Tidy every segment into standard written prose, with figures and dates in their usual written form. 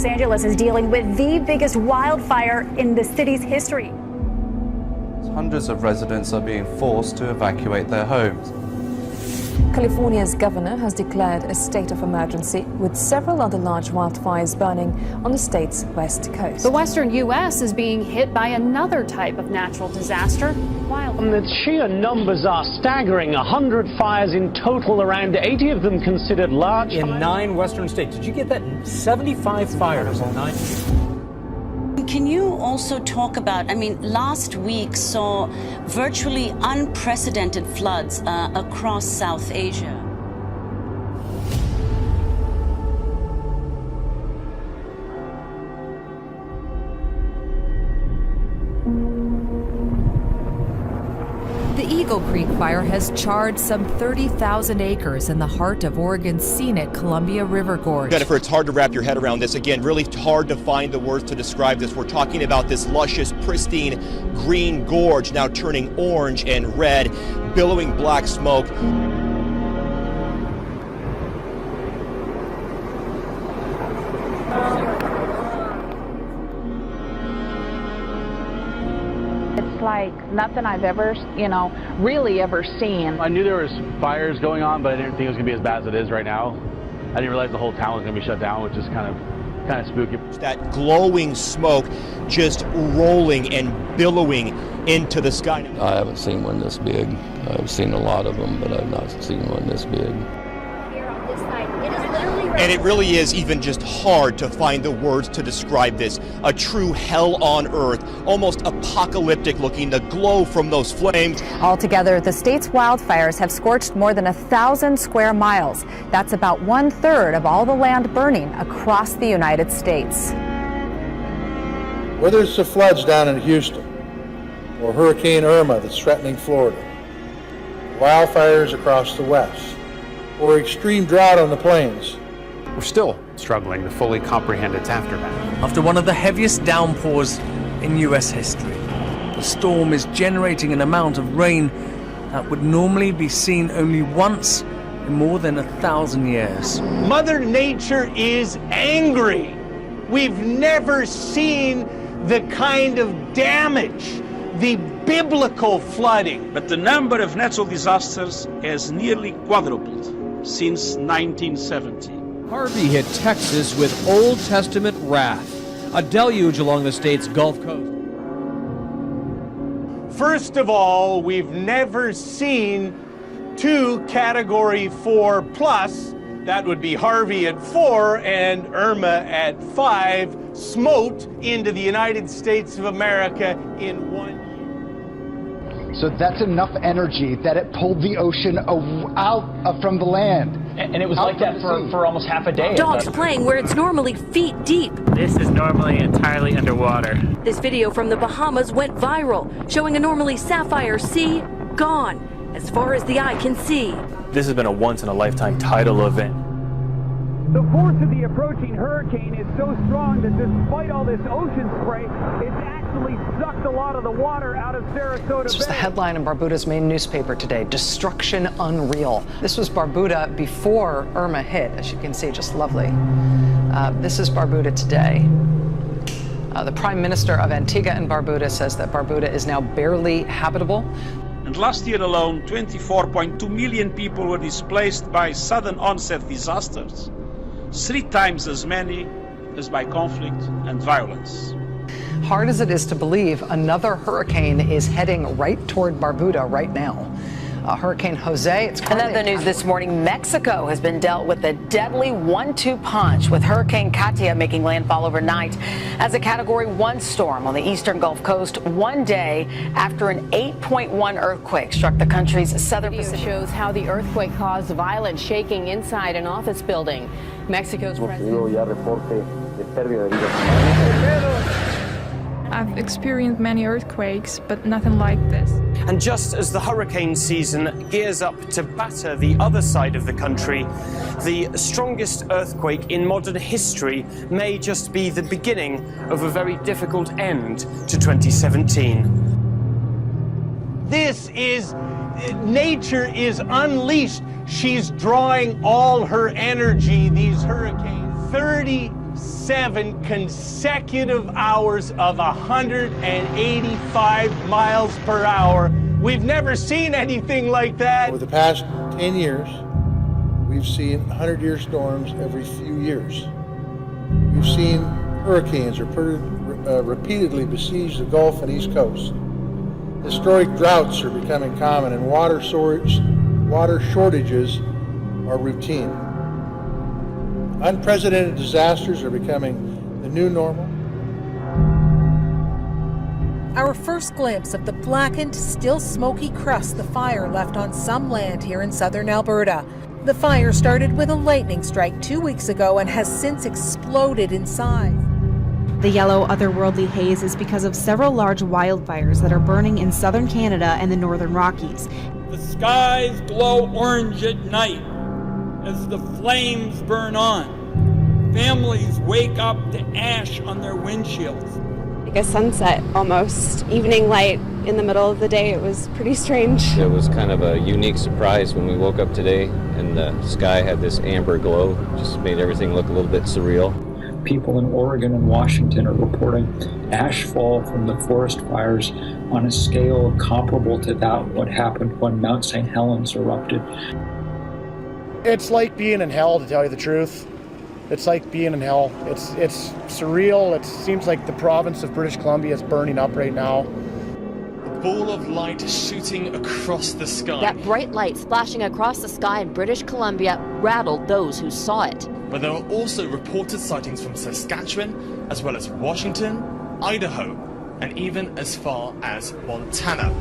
Los Angeles is dealing with the biggest wildfire in the city's history. Hundreds of residents are being forced to evacuate their homes. California's governor has declared a state of emergency, with several other large wildfires burning on the state's west coast. The western U.S. is being hit by another type of natural disaster, wildfire. The sheer numbers are staggering. 100 fires in total, around 80 of them considered large. In 9 western states. Did you get that? 75 fires in 9. Can you also talk about, last week saw virtually unprecedented floods across South Asia. The Eagle Creek fire has charred some 30,000 acres in the heart of Oregon's scenic Columbia River Gorge. Jennifer, it's hard to wrap your head around this. Again, really hard to find the words to describe this. We're talking about this luscious, pristine green gorge now turning orange and red, billowing black smoke. Like nothing I've ever, really ever seen. I knew there was fires going on, but I didn't think it was going to be as bad as it is right now. I didn't realize the whole town was going to be shut down, which is kind of spooky. That glowing smoke just rolling and billowing into the sky. I haven't seen one this big. I've seen a lot of them, but I've not seen one this big. And it really is even just hard to find the words to describe this. A true hell on earth, almost apocalyptic looking, the glow from those flames. Altogether, the state's wildfires have scorched more than 1,000 square miles. That's about 1/3 of all the land burning across the United States. Whether it's the floods down in Houston or Hurricane Irma that's threatening Florida, wildfires across the west, or extreme drought on the plains, we're still struggling to fully comprehend its aftermath. After one of the heaviest downpours in U.S. history, the storm is generating an amount of rain that would normally be seen only once in more than 1,000 years. Mother Nature is angry. We've never seen the kind of damage, the biblical flooding. But the number of natural disasters has nearly quadrupled since 1970. Harvey hit Texas with Old Testament wrath, a deluge along the state's Gulf Coast. First of all, we've never seen 2 Category 4 plus, that would be Harvey at 4 and Irma at 5, smote into the United States of America in 1 year. So that's enough energy that it pulled the ocean out from the land. And it was like that for almost half a day. Dogs playing where it's normally feet deep. This is normally entirely underwater. This video from the Bahamas went viral, showing a normally sapphire sea gone as far as the eye can see. This has been a once-in-a-lifetime tidal event. The force of the approaching hurricane is so strong that despite all this ocean spray, it's actually sucked a lot of the water out of Sarasota This was the Bay. headline in Barbuta's main newspaper today, "Destruction Unreal." This was Barbuda before Irma hit, as you can see, just lovely. This is Barbuda today. The Prime Minister of Antigua and Barbuda says that Barbuda is now barely habitable. And last year alone, 24.2 million people were displaced by sudden onset disasters, 3 times as many as by conflict and violence. Hard as it is to believe, another hurricane is heading right toward Barbuda right now. Hurricane Jose. It's another news this morning. Mexico has been dealt with a deadly 1-2 punch, with Hurricane Katia making landfall overnight as a Category 1 storm on the eastern Gulf Coast, one day after an 8.1 earthquake struck the country's southern Pacific. Shows how the earthquake caused violent shaking inside an office building. Mexico's president. I've experienced many earthquakes, but nothing like this. And just as the hurricane season gears up to batter the other side of the country, the strongest earthquake in modern history may just be the beginning of a very difficult end to 2017. This is, nature is unleashed. She's drawing all her energy, these hurricanes. 37 27 consecutive hours of 185 miles per hour. We've never seen anything like that. Over the past 10 years, we've seen 100-year storms every few years. We've seen hurricanes repeatedly besiege the Gulf and East Coast. Historic droughts are becoming common, and water shortages are routine. Unprecedented disasters are becoming the new normal. Our first glimpse of the blackened, still smoky crust the fire left on some land here in southern Alberta. The fire started with a lightning strike 2 weeks ago and has since exploded in size. The yellow, otherworldly haze is because of several large wildfires that are burning in southern Canada and the northern Rockies. The skies glow orange at night as the flames burn on. Families wake up to ash on their windshields. Like a sunset almost, evening light in the middle of the day. It was pretty strange. It was kind of a unique surprise when we woke up today and the sky had this amber glow. Just made everything look a little bit surreal. People in Oregon and Washington are reporting ash fall from the forest fires on a scale comparable to that what happened when Mount St. Helens erupted. It's like being in hell, to tell you the truth. It's like being in hell. It's surreal. It seems like the province of British Columbia is burning up right now. A ball of light shooting across the sky. That bright light splashing across the sky in British Columbia rattled those who saw it. But there are also reported sightings from Saskatchewan, as well as Washington, Idaho, and even as far as Montana.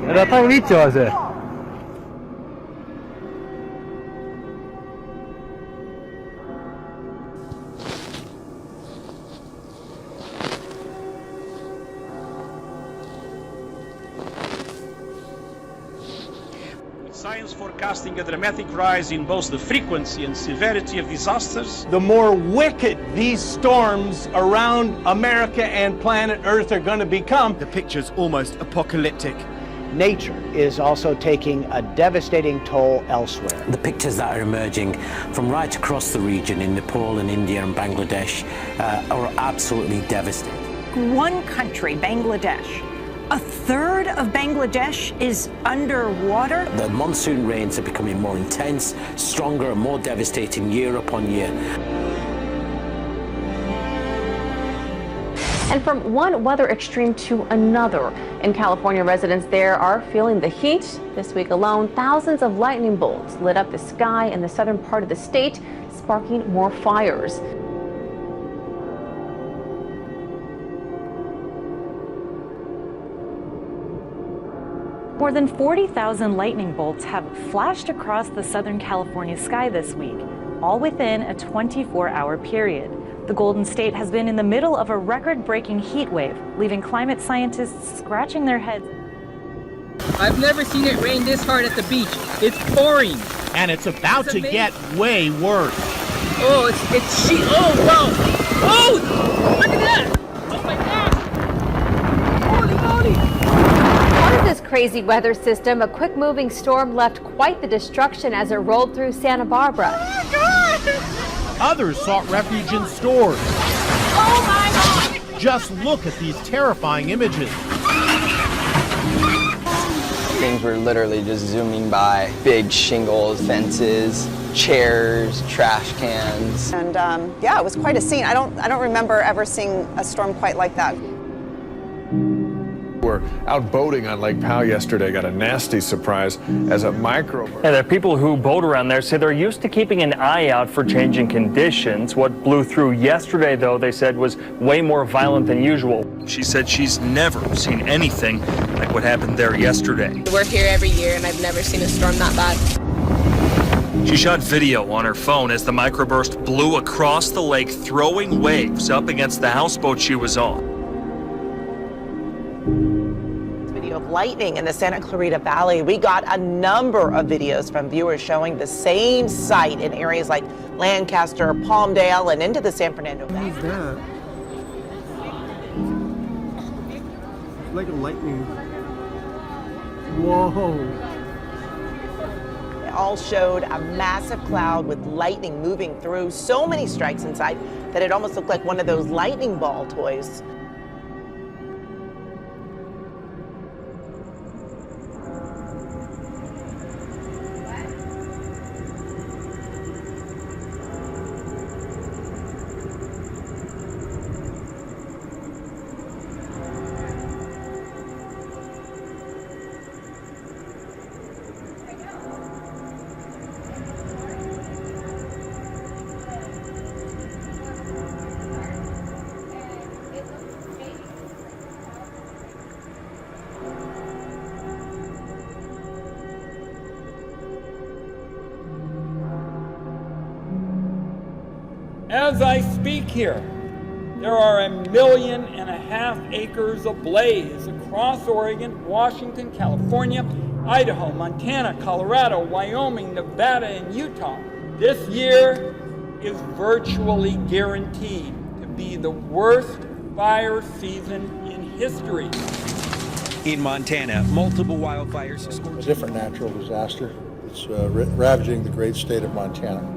Era tan licio ase. Science forecasting a dramatic rise in both the frequency and severity of disasters. The more wicked these storms around America and planet Earth are going to become. The picture's almost apocalyptic. Nature is also taking a devastating toll elsewhere. The pictures that are emerging from right across the region in Nepal and India and Bangladesh are absolutely devastating. One country, Bangladesh. A third of Bangladesh is underwater. The monsoon rains are becoming more intense, stronger and more devastating year upon year. And from one weather extreme to another. In California, residents there are feeling the heat. This week alone, thousands of lightning bolts lit up the sky in the southern part of the state, sparking more fires. More than 40,000 lightning bolts have flashed across the Southern California sky this week, all within a 24-hour period. The Golden State has been in the middle of a record-breaking heat wave, leaving climate scientists scratching their heads. I've never seen it rain this hard at the beach. It's pouring. And it's about to get way worse. Oh, it's sheet. Oh, wow. Oh, look at that. Oh, my gosh. Holy moly. Part of this crazy weather system, a quick-moving storm left quite the destruction as it rolled through Santa Barbara. Oh, my God. Others sought refuge in stores. Oh, my God. Just look at these terrifying images. Things were literally just zooming by. Big shingles, fences, chairs, trash cans. And yeah, it was quite a scene. I don't remember ever seeing a storm quite like that. We're out boating on Lake Powell yesterday, got a nasty surprise as a micro. Yeah, the people who boat around there say they're used to keeping an eye out for changing conditions. What blew through yesterday, though, they said was way more violent than usual. She said she's never seen anything like what happened there yesterday. We're here every year and I've never seen a storm that bad. She shot video on her phone as the microburst blew across the lake, throwing waves up against the houseboat she was on. Video of lightning in the Santa Clarita Valley. We got a number of videos from viewers showing the same sight in areas like Lancaster, Palmdale, and into the San Fernando Valley. What is that? It's like a lightning. Whoa. They all showed a massive cloud with lightning moving through. So many strikes inside that it almost looked like one of those lightning ball toys. As I speak here, there are 1.5 million acres ablaze across Oregon, Washington, California, Idaho, Montana, Colorado, Wyoming, Nevada, and Utah. This year is virtually guaranteed to be the worst fire season in history. In Montana, multiple wildfires. A different natural disaster. It's ravaging the great state of Montana.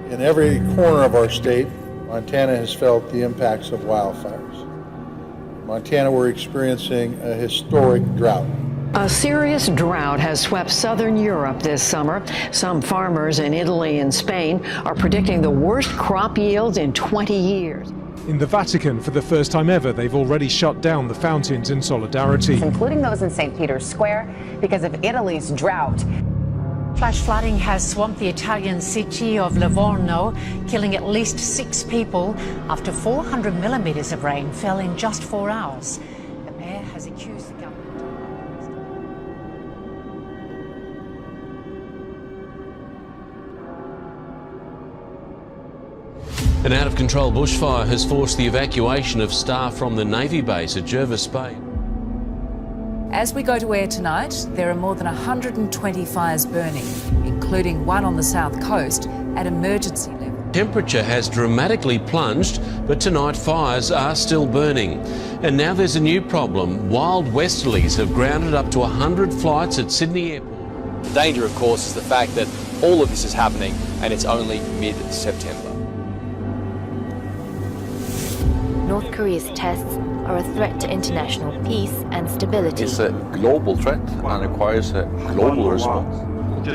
In every corner of our state, Montana has felt the impacts of wildfires. In Montana, we're experiencing a historic drought. A serious drought has swept southern Europe this summer. Some farmers in Italy and Spain are predicting the worst crop yields in 20 years. In the Vatican, for the first time ever, they've already shut down the fountains in solidarity. Including those in St. Peter's Square because of Italy's drought. Flash flooding has swamped the Italian city of Livorno, killing at least 6 people after 400 millimeters of rain fell in just 4 hours. The mayor has accused the government. An out-of-control bushfire has forced the evacuation of staff from the Navy base at Jervis Bay. As we go to air tonight, there are more than 120 fires burning, including one on the south coast at emergency level. Temperature has dramatically plunged, but tonight fires are still burning. And now there's a new problem. Wild westerlies have grounded up to 100 flights at Sydney Airport. The danger, of course, is the fact that all of this is happening and it's only mid-September. North Korea's tests are a threat to international peace and stability. It's a global threat and requires a global response.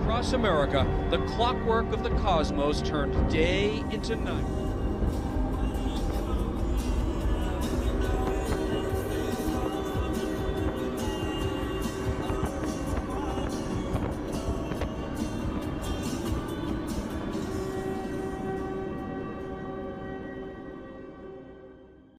Across America, the clockwork of the cosmos turned day into night.